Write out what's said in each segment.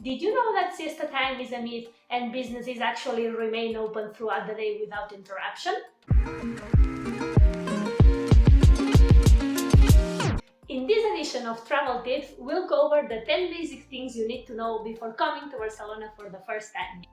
Did you know that siesta time is a myth and businesses actually remain open throughout the day without interruption? In this edition of Travel Tips, we'll cover the 10 basic things you need to know before coming to Barcelona for the first time.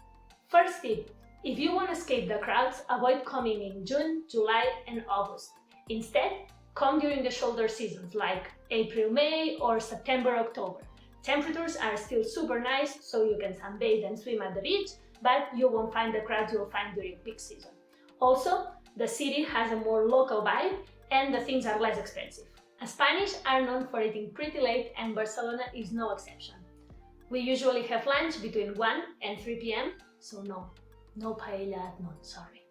First tip, if you want to escape the crowds, avoid coming in June, July and August. Instead, come during the shoulder seasons like April, May or September, October. Temperatures are still super nice, so you can sunbathe and swim at the beach, but you won't find the crowds you'll find during peak season. Also, the city has a more local vibe and the things are less expensive. Spanish are known for eating pretty late and Barcelona is no exception. We usually have lunch between 1 and 3 p.m, so no paella at noon, sorry.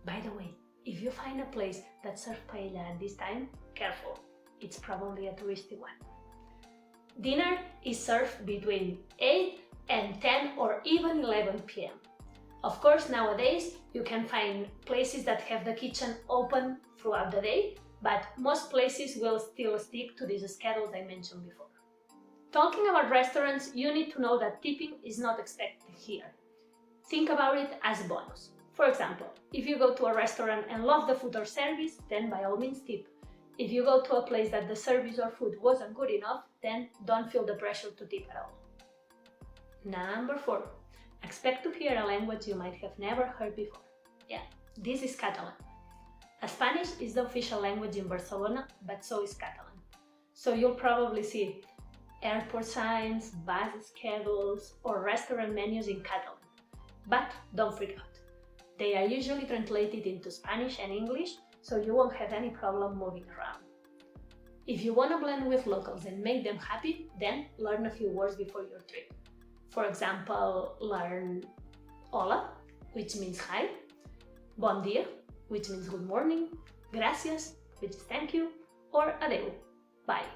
By the way, if you find a place that serves paella at this time, careful, it's probably a touristy one. Dinner is served between 8 and 10 or even 11 p.m. Of course, nowadays you can find places that have the kitchen open throughout the day, but most places will still stick to these schedules I mentioned before. Talking about restaurants, you need to know that tipping is not expected here. Think about it as a bonus. For example, if you go to a restaurant and love the food or service, then by all means tip. If you go to a place that the service or food wasn't good enough, then don't feel the pressure to tip at all. Number 4. Expect to hear a language you might have never heard before. Yeah, this is Catalan. Spanish is the official language in Barcelona, but so is Catalan. So you'll probably see airport signs, bus schedules, or restaurant menus in Catalan. But don't freak out. They are usually translated into Spanish and English, so you won't have any problem moving around. If you want to blend with locals and make them happy, then learn a few words before your trip. For example, learn Hola, which means hi, Bon dia, which means good morning, Gracias, which is thank you, or Adeu, bye.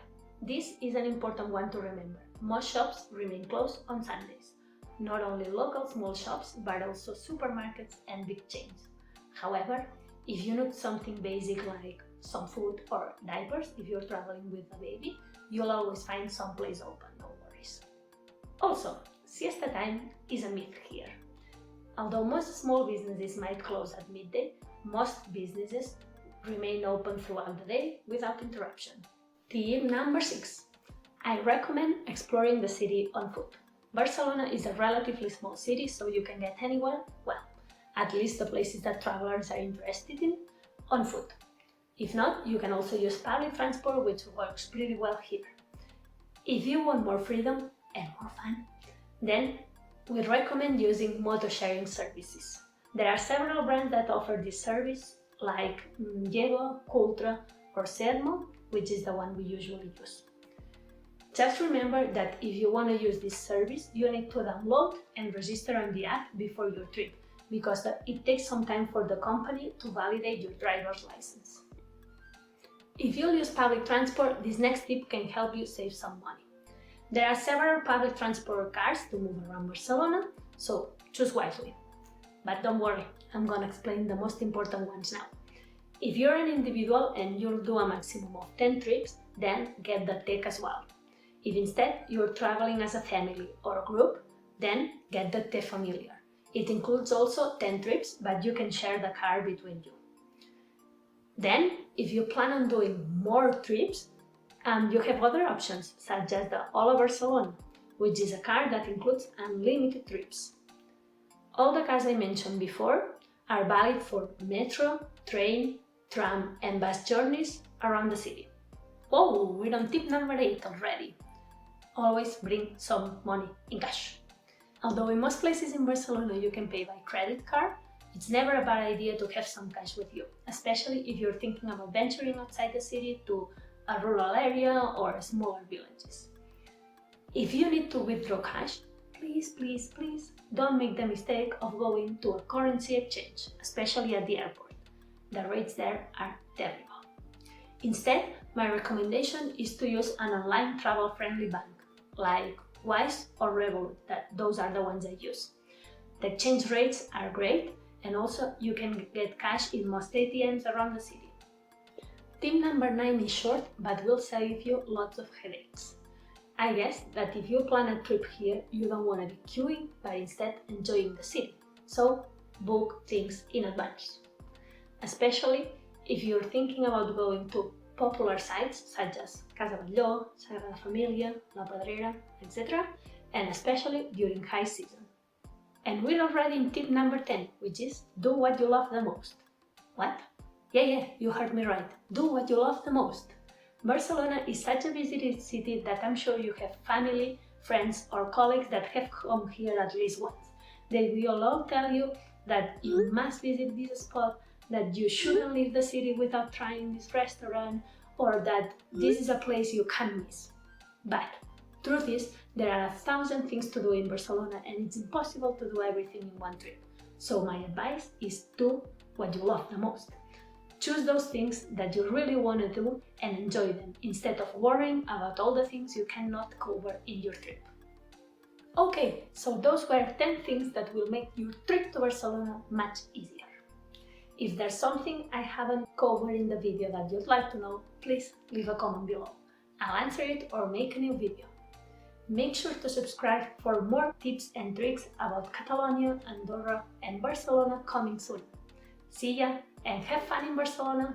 This is an important one to remember. Most shops remain closed on Sundays. Not only local small shops, but also supermarkets and big chains. However, if you need something basic like some food or diapers if you're traveling with a baby, you'll always find some place open, no worries. Also, siesta time is a myth here. Although most small businesses might close at midday, most businesses remain open throughout the day without interruption. Tip number 6. I recommend exploring the city on foot. Barcelona is a relatively small city, so you can get anywhere, well, at least the places that travelers are interested in, on foot. If not, you can also use public transport, which works pretty well here. If you want more freedom and more fun, then we recommend using motor sharing services. There are several brands that offer this service, like Diego, Cultra or Sedmo, which is the one we usually use. Just remember that if you want to use this service, you need to download and register on the app before your trip, because it takes some time for the company to validate your driver's license. If you'll use public transport, this next tip can help you save some money. There are several public transport cars to move around Barcelona, so choose wisely. But don't worry, I'm gonna explain the most important ones now. If you're an individual and you'll do a maximum of 10 trips, then get the tech as well. If instead you're traveling as a family or a group, then get the Te Familiar. It includes also 10 trips, but you can share the car between you. Then, if you plan on doing more trips, you have other options, such as the Hola Barcelona, which is a car that includes unlimited trips. All the cars I mentioned before are valid for metro, train, tram and bus journeys around the city. Oh, we're on tip number 8 already. Always bring some money in cash. Although in most places in Barcelona you can pay by credit card, it's never a bad idea to have some cash with you, especially if you're thinking of venturing outside the city to a rural area or smaller villages. If you need to withdraw cash, please don't make the mistake of going to a currency exchange, especially at the airport. The rates there are terrible. Instead, my recommendation is to use an online travel-friendly bank, like Wise or Revolut. Those are the ones I use. The exchange rates are great, and also you can get cash in most ATMs around the city. Tip number 9 is short, but will save you lots of headaches. I guess that if you plan a trip here, you don't want to be queuing, but instead enjoying the city. So book things in advance. Especially if you're thinking about going to popular sites such as Casa Batlló, Sagrada Familia, La Pedrera, etc. and especially during high season. And we're already in tip number 10, which is do what you love the most. What? Yeah, you heard me right. Do what you love the most. Barcelona is such a visited city that I'm sure you have family, friends or colleagues that have come here at least once. They will all tell you that you must visit this spot, that you shouldn't leave the city without trying this restaurant, or that this is a place you can't miss. But truth is, there are 1,000 things to do in Barcelona and it's impossible to do everything in one trip. So my advice is do what you love the most. Choose those things that you really want to do and enjoy them, instead of worrying about all the things you cannot cover in your trip. Okay, so those were 10 things that will make your trip to Barcelona much easier. If there's something I haven't covered in the video that you'd like to know, please leave a comment below. I'll answer it or make a new video. Make sure to subscribe for more tips and tricks about Catalonia, Andorra and Barcelona coming soon. See ya and have fun in Barcelona!